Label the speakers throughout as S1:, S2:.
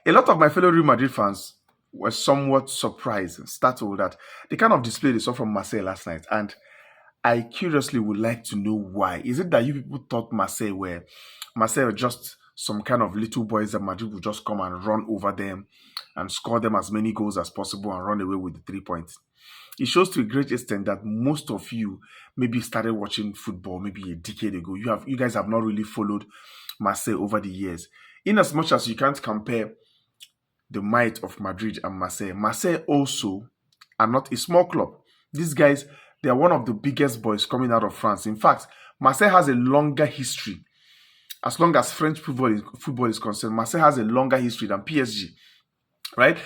S1: A lot of my fellow Real Madrid fans were somewhat surprised and startled that the kind of display they saw from Marseille last night. And I curiously would like to know why. Is it that you people thought Marseille were just some kind of little boys that Madrid would just come and run over them and score them as many goals as possible and run away with the 3 points? It shows to a great extent that most of you maybe started watching football maybe a decade ago. You guys have not really followed Marseille over the years. In as much as you can't compare the might of Madrid and Marseille, Marseille also are not a small club. These guys, they are one of the biggest boys coming out of France. In fact, Marseille has a longer history. As long as French football is concerned, Marseille has a longer history than PSG, right?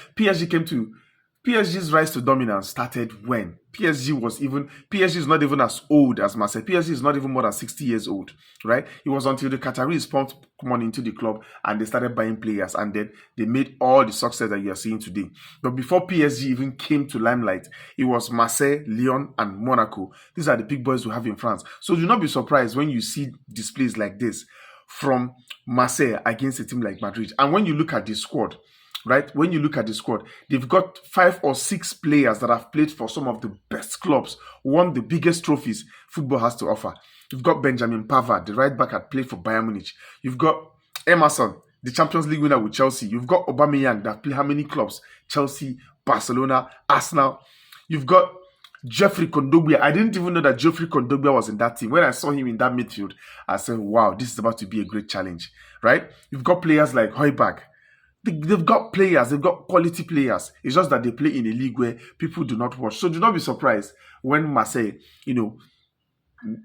S1: PSG's rise to dominance started when PSG is not even as old as Marseille. PSG is not even more than 60 years old, right? It was until the Qataris pumped money into the club and they started buying players, and then they made all the success that you are seeing today. But before PSG even came to limelight, it was Marseille, Lyon, and Monaco. These are the big boys we have in France. So do not be surprised when you see displays like this from Marseille against a team like Madrid. And when you look at the squad, right? When you look at the squad, they've got 5 or 6 players that have played for some of the best clubs, won the biggest trophies football has to offer. You've got Benjamin Pavard, the right back, that played for Bayern Munich. You've got Emerson, the Champions League winner with Chelsea. You've got Aubameyang, that played how many clubs? Chelsea, Barcelona, Arsenal. You've got Geoffrey Kondogbia. I didn't even know that Geoffrey Kondogbia was in that team. When I saw him in that midfield, I said, wow, this is about to be a great challenge, right? You've got players like Højbjerg. They've got players, they've got quality players. It's just that they play in a league where people do not watch. So do not be surprised when Marseille,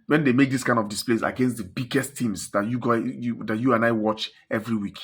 S1: when they make this kind of displays against the biggest teams that you and I watch every week.